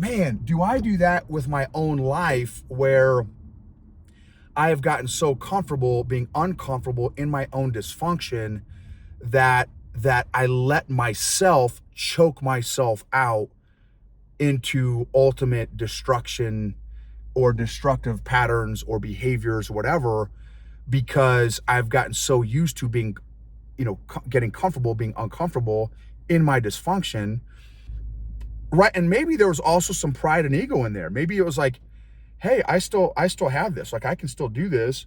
man, do I do that with my own life where I have gotten so comfortable being uncomfortable in my own dysfunction that I let myself choke myself out into ultimate destruction or destructive patterns or behaviors or whatever, because I've gotten so used to being, getting comfortable being uncomfortable in my dysfunction. Right. And maybe there was also some pride and ego in there. Maybe it was like, hey, I still have this. Like, I can still do this.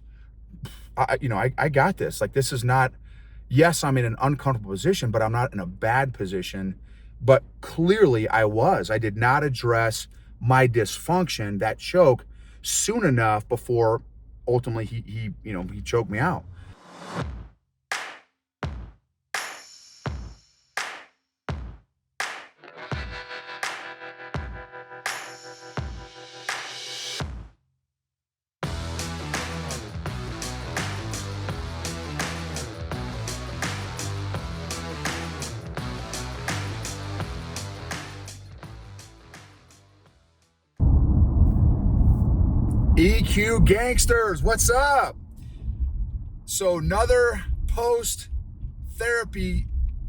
I got this. Like, this is not, yes, I'm in an uncomfortable position, but I'm not in a bad position. But clearly I did not address my dysfunction, that choke, soon enough before ultimately he choked me out. EQ gangsters, what's up? So another post-therapy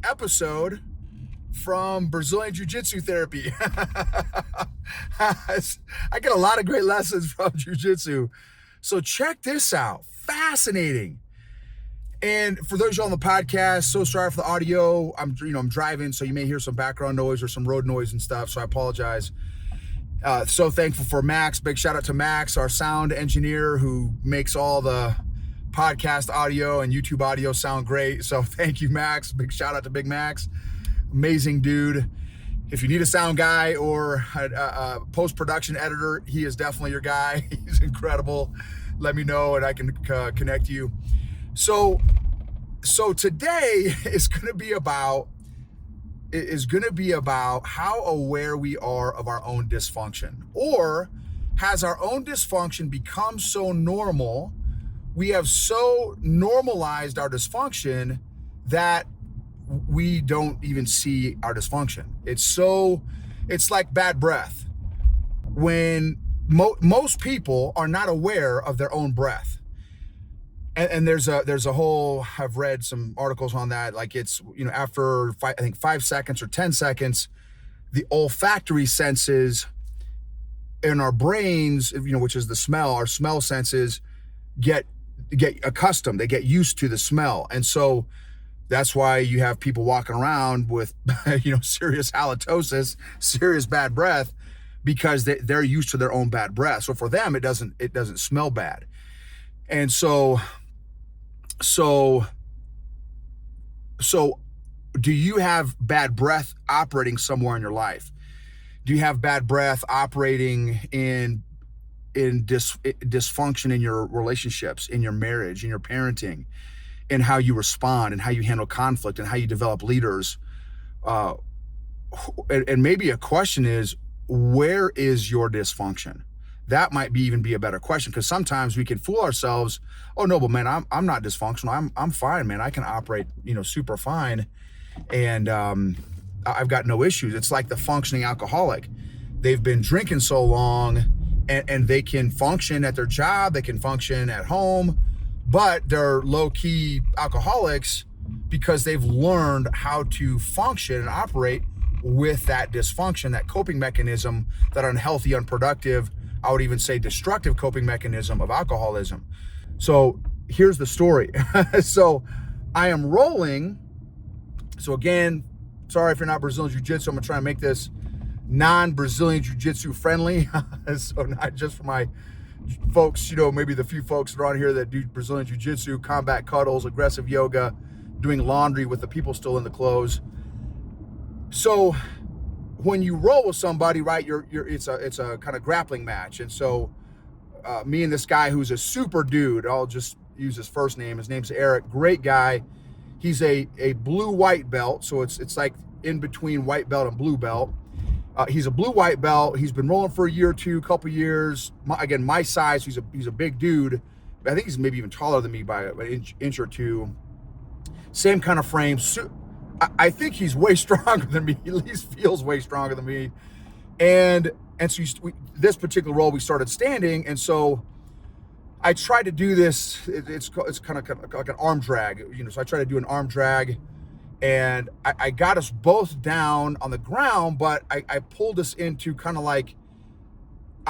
episode from Brazilian Jiu Jitsu therapy. I get a lot of great lessons from Jiu Jitsu. So check this out, fascinating. And for those of you on the podcast, so sorry for the audio. I'm driving, so you may hear some background noise or some road noise and stuff, so I apologize. So thankful for Max. Big shout out to Max, our sound engineer who makes all the podcast audio and YouTube audio sound great. So thank you, Max. Big shout out to Big Max. Amazing dude. If you need a sound guy or a post-production editor, he is definitely your guy. He's incredible. Let me know and I can connect you. So today is going to be about how aware we are of our own dysfunction, or has our own dysfunction become so normal, we have so normalized our dysfunction that we don't even see our dysfunction. It's like bad breath. When most people are not aware of their own breath. And there's a whole, I've read some articles on that, like it's, after 5 seconds or 10 seconds, the olfactory senses in our brains, which is the smell, our smell senses get accustomed, they get used to the smell. And so that's why you have people walking around with, serious halitosis, serious bad breath, because they're used to their own bad breath. So for them, it doesn't smell bad. And so do you have bad breath operating somewhere in your life? Do you have bad breath operating in dysfunction in your relationships, in your marriage, in your parenting, in how you respond and how you handle conflict and how you develop leaders? And maybe a question is, where is your dysfunction? That might even be a better question, because sometimes we can fool ourselves. Oh no, but man, I'm not dysfunctional. I'm fine, man. I can operate, super fine, and I've got no issues. It's like the functioning alcoholic. They've been drinking so long, and they can function at their job, they can function at home, but they're low-key alcoholics because they've learned how to function and operate with that dysfunction, that coping mechanism, that unhealthy, unproductive, I would even say destructive coping mechanism of alcoholism. So here's the story. So I am rolling. So again, sorry if you're not Brazilian Jiu Jitsu. I'm gonna try and make this non-Brazilian Jiu Jitsu friendly. So not just for my folks, maybe the few folks that are on here that do Brazilian Jiu Jitsu, combat cuddles, aggressive yoga, doing laundry with the people still in the clothes. So when you roll with somebody, right, it's a kind of grappling match. And so me and this guy who's a super dude, I'll just use his first name. His name's Eric. Great guy. He's a blue-white belt. So it's like in between white belt and blue belt. He's a blue-white belt. He's been rolling for a year or two, couple years. My size, he's a big dude. I think he's maybe even taller than me by an inch or two. Same kind of frame. I think he's way stronger than me. He at least feels way stronger than me. And so this particular roll, we started standing. And so I tried to do this. It's kind of like an arm drag, so I tried to do an arm drag, and I got us both down on the ground, but I pulled us into kind of like,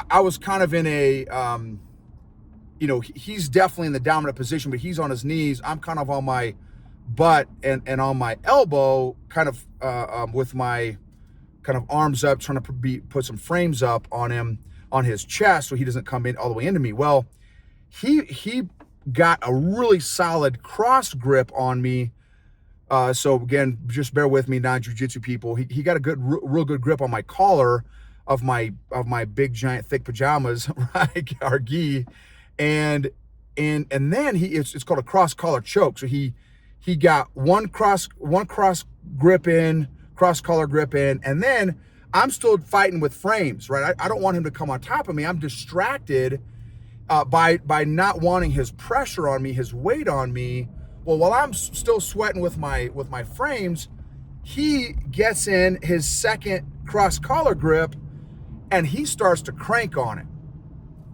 I was kind of in a, he's definitely in the dominant position, but he's on his knees. I'm kind of on my butt and on my elbow, kind of with my kind of arms up, trying to put some frames up on him, on his chest, so he doesn't come in all the way into me. Well, he got a really solid cross grip on me. So again, just bear with me, non-jiu-jitsu people. He got a real good grip on my collar of my big giant thick pajamas, right? Our gi, and then it's called a cross collar choke. So he got one cross grip in, cross collar grip in, and then I'm still fighting with frames, right? I don't want him to come on top of me. I'm distracted by not wanting his pressure on me, his weight on me. Well, while I'm still sweating with my frames, he gets in his second cross collar grip and he starts to crank on it.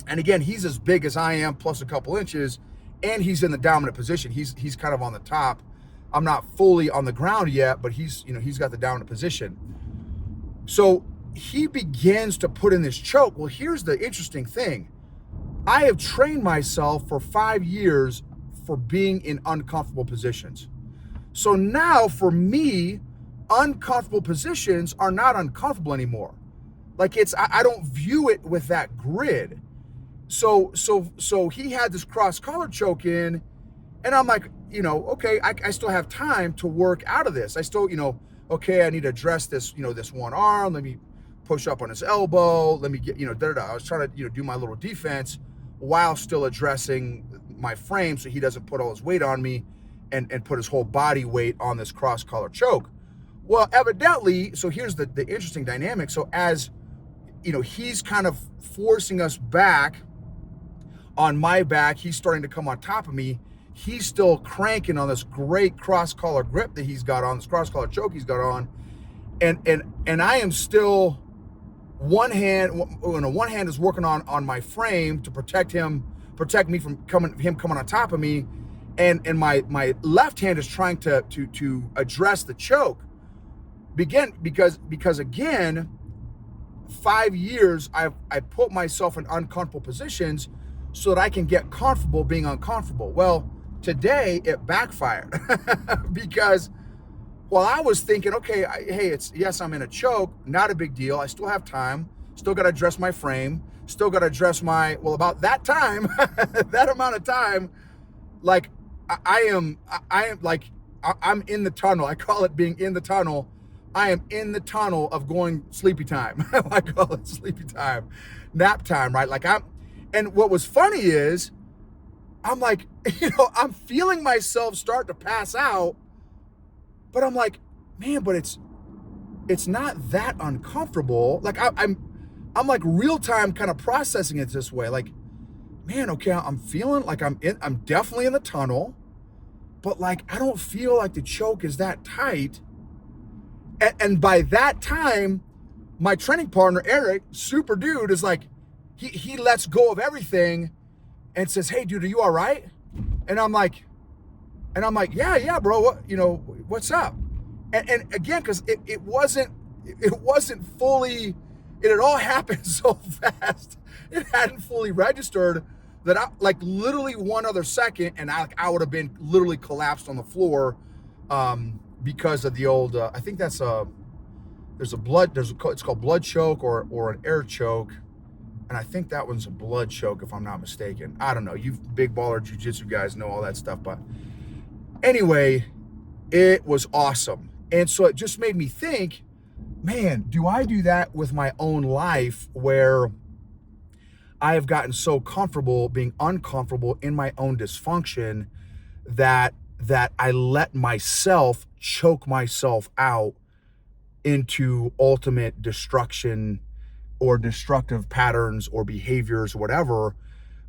And again, he's as big as I am, plus a couple inches, and he's in the dominant position. He's kind of on the top. I'm not fully on the ground yet, but he's got the dominant position. So he begins to put in this choke. Well, here's the interesting thing. I have trained myself for 5 years for being in uncomfortable positions. So now for me, uncomfortable positions are not uncomfortable anymore. Like I don't view it with that grid. So he had this cross collar choke in, and I'm like, okay, I still have time to work out of this. I still, okay, I need to address this, this one arm. Let me push up on his elbow. Let me get, I was trying to, do my little defense while still addressing my frame so he doesn't put all his weight on me and put his whole body weight on this cross collar choke. Well, evidently, so here's the interesting dynamic. So as, he's kind of forcing us back on my back, he's starting to come on top of me. He's still cranking on this great cross collar grip that he's got on, this cross collar choke he's got on. And I am still, one hand is working on my frame to protect me from him coming on top of me. And my left hand is trying to address the choke. Because again, 5 years I put myself in uncomfortable positions so that I can get comfortable being uncomfortable. Well, today it backfired because while I was thinking, okay, yes, I'm in a choke, not a big deal. I still have time, still got to address my frame, still got to address about that time, that amount of time, like I'm in the tunnel. I call it being in the tunnel. I am in the tunnel of going sleepy time. I call it sleepy time, nap time, right? And what was funny is I'm like, I'm feeling myself start to pass out, but I'm like, man, but it's not that uncomfortable. Like I'm like real time kind of processing it this way. Like, man, okay, I'm feeling like I'm definitely in the tunnel, but like, I don't feel like the choke is that tight. And by that time, my training partner, Eric, super dude, is like, he lets go of everything and says, hey, dude, are you all right? And I'm like, yeah, bro, what's up? And again, because it wasn't fully, it had all happened so fast. It hadn't fully registered that I, like literally one other second, and I would have been literally collapsed on the floor because of the old, I think that's it's called blood choke or an air choke. And I think that one's a blood choke, if I'm not mistaken. I don't know. You big baller jiu-jitsu guys know all that stuff. But anyway, it was awesome. And so it just made me think, man, do I do that with my own life where I have gotten so comfortable being uncomfortable in my own dysfunction that I let myself choke myself out into ultimate destruction or destructive patterns or behaviors or whatever,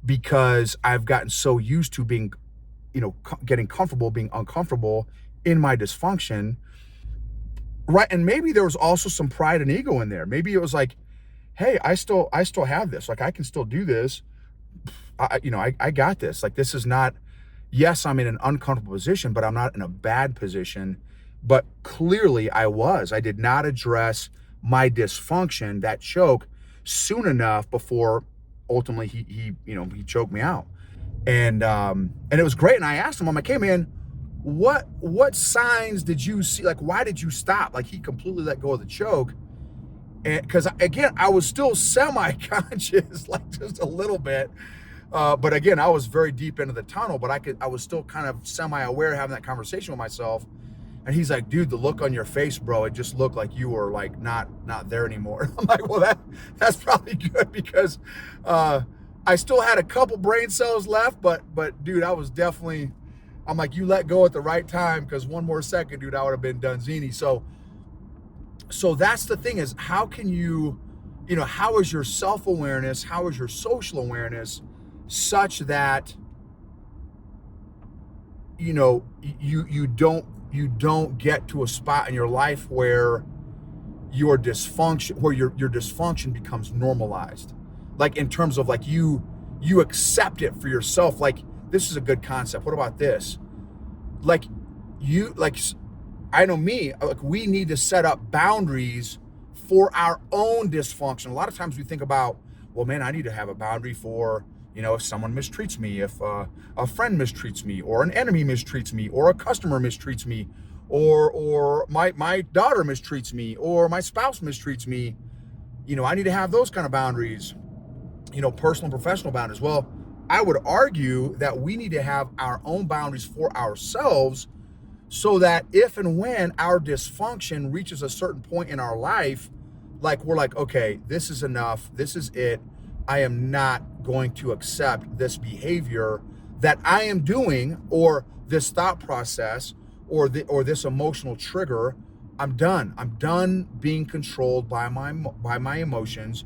because I've gotten so used to being, getting comfortable, being uncomfortable in my dysfunction. Right. And maybe there was also some pride and ego in there. Maybe it was like, hey, I still have this. Like, I can still do this. I got this. Like, this is not, yes, I'm in an uncomfortable position, but I'm not in a bad position. But clearly I did not address my dysfunction, that choke, soon enough before ultimately he choked me out. And it was great. And I asked him, I'm like, hey man, what signs did you see? Like, why did you stop? Like, he completely let go of the choke. And because again, I was still semi-conscious, like just a little bit. But again, I was very deep into the tunnel, but I was still kind of semi-aware, having that conversation with myself. And he's like, dude, the look on your face, bro, it just looked like you were like not there anymore. I'm like, well, that's probably good, because I still had a couple brain cells left, but dude, I was definitely, I'm like, you let go at the right time, because one more second, dude, I would have been Dunzini. So that's the thing, is how can you, how is your self-awareness, how is your social awareness such that, you don't get to a spot in your life where your dysfunction becomes normalized. Like, in terms of like, you accept it for yourself. Like, this is a good concept. What about this? Like, I know me, like, we need to set up boundaries for our own dysfunction. A lot of times we think about, well, man, I need to have a boundary for, if someone mistreats me, if a friend mistreats me, or an enemy mistreats me, or a customer mistreats me, or my daughter mistreats me, or my spouse mistreats me. I need to have those kind of boundaries, personal and professional boundaries. Well, I would argue that we need to have our own boundaries for ourselves, so that if and when our dysfunction reaches a certain point in our life, like, we're like, okay, this is enough. This is it. I am not going to accept this behavior that I am doing, or this thought process, or this emotional trigger. I'm done. I'm done being controlled by my emotions.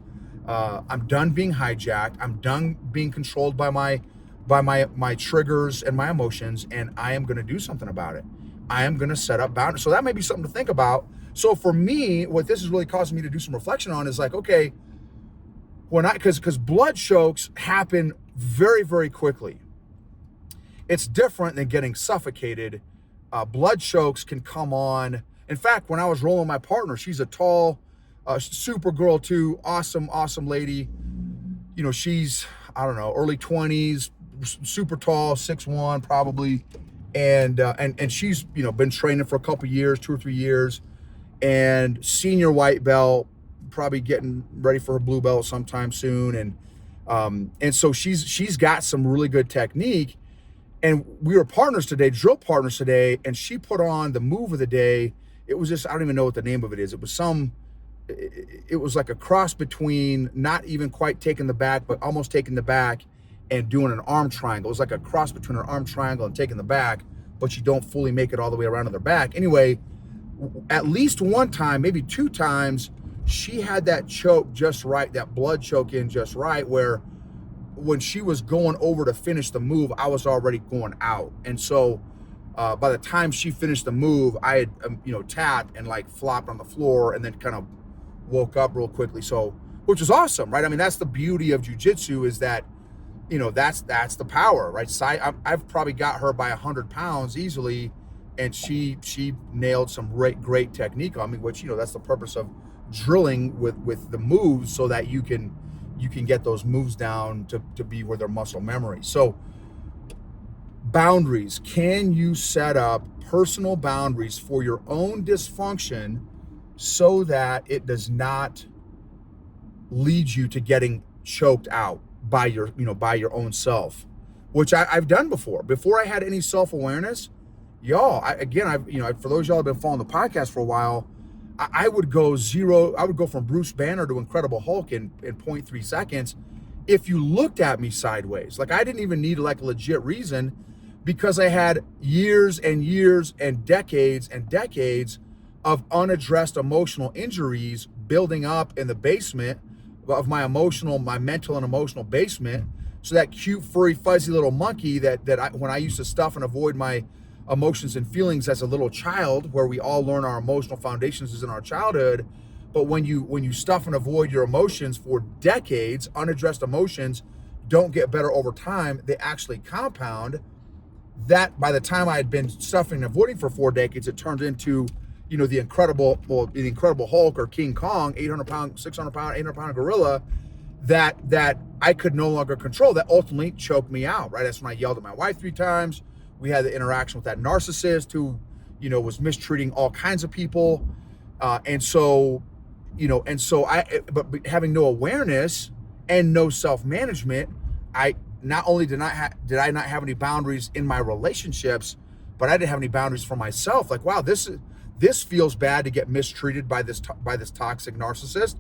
I'm done being hijacked. I'm done being controlled by my triggers and my emotions, and I am going to do something about it. I am going to set up boundaries. So that may be something to think about. So for me, what this is really causing me to do some reflection on is like, okay, because blood chokes happen very, very quickly. It's different than getting suffocated. Blood chokes can come on. In fact, when I was rolling my partner, she's a tall, super girl too, awesome lady. She's, I don't know, early 20s, super tall, 6'1" probably. And she's, been training for a couple years, 2 or 3 years, and senior white belt, probably getting ready for her blue belt sometime soon. And so she's got some really good technique. And we were drill partners today, and she put on the move of the day. It was just, I don't even know what the name of it is. It was like a cross between not even quite taking the back, but almost taking the back and doing an arm triangle. It was like a cross between an arm triangle and taking the back, but you don't fully make it all the way around to their back. Anyway, at least one time, maybe 2 times, she had that choke just right, that blood choke in just right, where when she was going over to finish the move, I was already going out. And so by the time she finished the move, I had, tapped and like flopped on the floor, and then kind of woke up real quickly. So, which is awesome, right? I mean, that's the beauty of jiu-jitsu, is that, that's the power, right? I've probably got her by 100 pounds easily, and she nailed some great technique on me, which, that's the purpose of drilling with the moves, so that you can get those moves down to be where they're muscle memory. So boundaries, can you set up personal boundaries for your own dysfunction, so that it does not lead you to getting choked out by your own self, which I've done before I had any self-awareness. Y'all, for those y'all have been following the podcast for a while, I would go from Bruce Banner to Incredible Hulk in 0.3 seconds if you looked at me sideways. Like, I didn't even need like a legit reason, because I had years and years and decades of unaddressed emotional injuries building up in the basement of my mental and emotional basement. So that cute, furry, fuzzy little monkey when I used to stuff and avoid my emotions and feelings as a little child, where we all learn our emotional foundations is in our childhood, But when you stuff and avoid your emotions for decades, unaddressed emotions don't get better over time. They actually compound. That by the time I had been stuffing and avoiding for 4 decades, it turned into, the Incredible Hulk or King Kong, 800 pound, 600 pound, 800 pound gorilla that I could no longer control, that ultimately choked me out, right? That's when I yelled at my wife 3 times. We had the interaction with that narcissist who, was mistreating all kinds of people. But having no awareness and no self-management, I not only did I not have any boundaries in my relationships, but I didn't have any boundaries for myself. Like, wow, this feels bad to get mistreated by this toxic narcissist,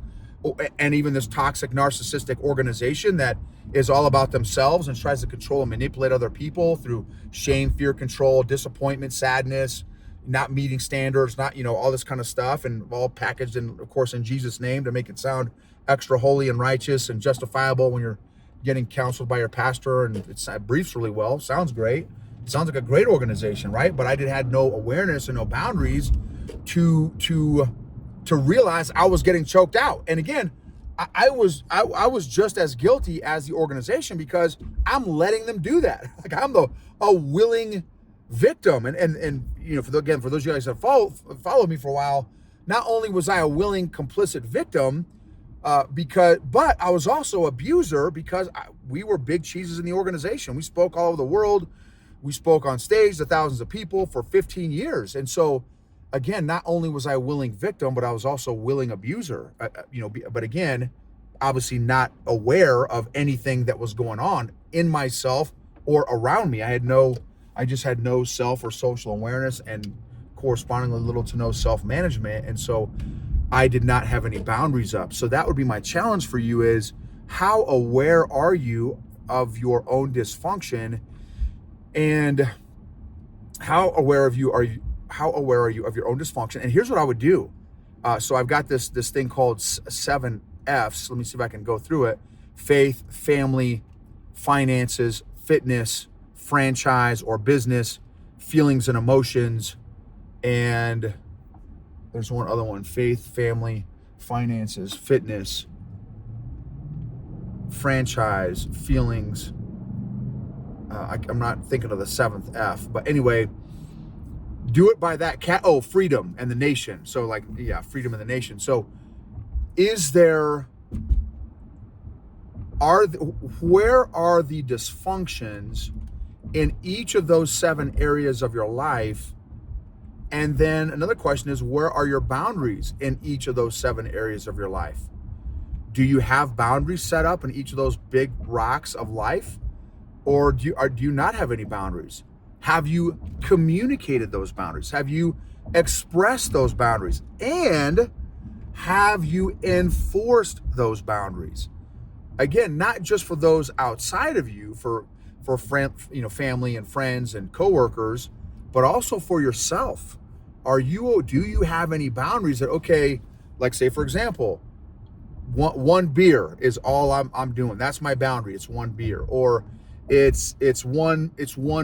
and even this toxic narcissistic organization that is all about themselves and tries to control and manipulate other people through shame, fear, control, disappointment, sadness, not meeting standards, not, all this kind of stuff, and all packaged in, of course, in Jesus' name to make it sound extra holy and righteous and justifiable when you're getting counseled by your pastor, and it briefs really well. Sounds great. It sounds like a great organization, right? But I had no awareness and no boundaries to realize I was getting choked out. And again, I was just as guilty as the organization, because I'm letting them do that. Like, I'm a willing victim. And for those of you guys that followed me for a while, not only was I a willing complicit victim, but I was also abuser, because we were big cheeses in the organization. We spoke all over the world. We spoke on stage to thousands of people for 15 years. And so, again, not only was I a willing victim, but I was also a willing abuser. But again, obviously not aware of anything that was going on in myself or around me. I just had no self or social awareness, and correspondingly little to no self-management. And so I did not have any boundaries up. So that would be my challenge for you: is how aware are you of your own dysfunction, and how aware are you of your own dysfunction? And here's what I would do. So I've got this thing called 7 F's. Let me see if I can go through it: faith, family, finances, fitness, franchise or business, feelings and emotions, and there's one other one: faith, family, finances, fitness, franchise, feelings. I'm not thinking of the 7th F, but anyway, do it by that freedom and the nation. So freedom and the nation. So where are the dysfunctions in each of those 7 areas of your life? And then another question is, where are your boundaries in each of those 7 areas of your life? Do you have boundaries set up in each of those big rocks of life? Or do you not have any boundaries? Have you communicated those boundaries? Have you expressed those boundaries? And have you enforced those boundaries? Again, not just for those outside of you, for family and friends and coworkers, but also for yourself. Do you have any boundaries that, okay, like say for example, one beer is all I'm doing. That's my boundary. It's one beer. Or it's one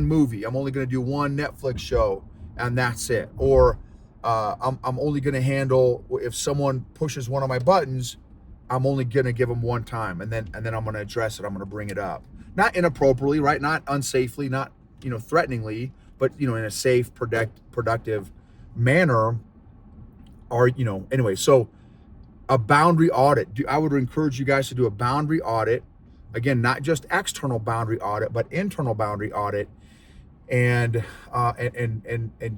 movie. I'm only going to do one Netflix show and that's it. Or I'm only going to handle, if someone pushes one of my buttons, I'm only going to give them one time, and then I'm going to address it. I'm going to bring it up, not inappropriately, right? Not unsafely, not threateningly, but in a safe, productive manner. Or anyway, so a boundary audit. I would encourage you guys to do a boundary audit. Again, not just external boundary audit, but internal boundary audit, and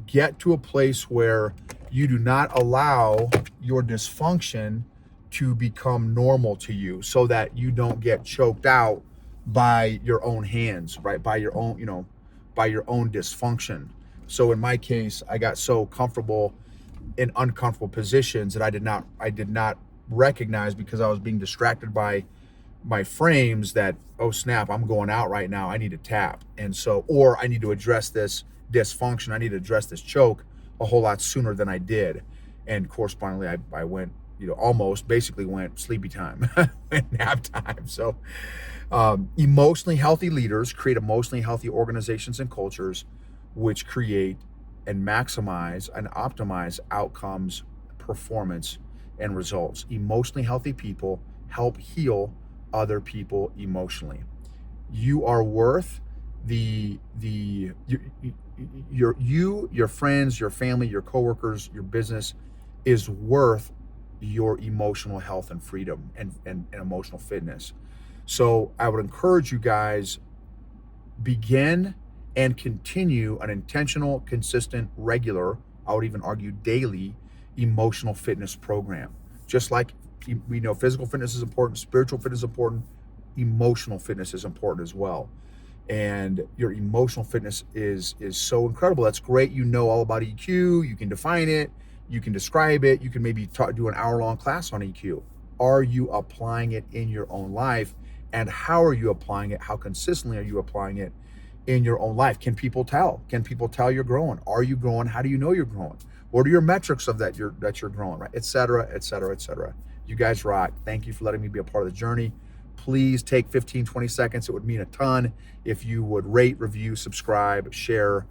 get to a place where you do not allow your dysfunction to become normal to you, so that you don't get choked out by your own hands, right? By your own dysfunction. So in my case, I got so comfortable in uncomfortable positions that I did not recognize, because I was being distracted by my frames, that, oh snap, I'm going out right now, I need to tap. And so, or I need to address this dysfunction, I need to address this choke a whole lot sooner than I did. And correspondingly, I went, almost basically went sleepy time, went nap time. So emotionally healthy leaders create emotionally healthy organizations and cultures, which create and maximize and optimize outcomes, performance, and results. Emotionally healthy people help heal other people emotionally. You are worth your friends, your family, your coworkers, your business is worth your emotional health and freedom and emotional fitness. So I would encourage you guys, begin and continue an intentional, consistent, regular, I would even argue daily, emotional fitness program. Just like we know physical fitness is important, spiritual fitness is important, emotional fitness is important as well. And your emotional fitness is so incredible. That's great. You know all about EQ. You can define it. You can describe it. You can maybe do an hour-long class on EQ. Are you applying it in your own life? And how are you applying it? How consistently are you applying it in your own life? Can people tell? Can people tell you're growing? Are you growing? How do you know you're growing? What are your metrics of that you're growing, right? Et cetera, et cetera, et cetera. You guys rock. Thank you for letting me be a part of the journey. Please take 15, 20 seconds. It would mean a ton if you would rate, review, subscribe, share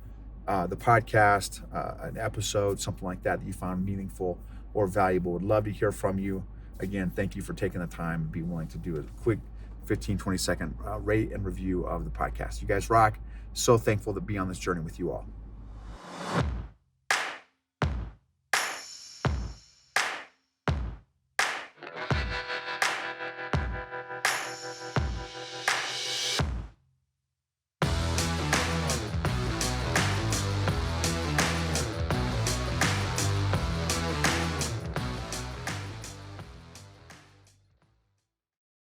the podcast, an episode, something like that you found meaningful or valuable. Would love to hear from you. Again, thank you for taking the time and being willing to do a quick 15, 20 second rate and review of the podcast. You guys rock. So thankful to be on this journey with you all.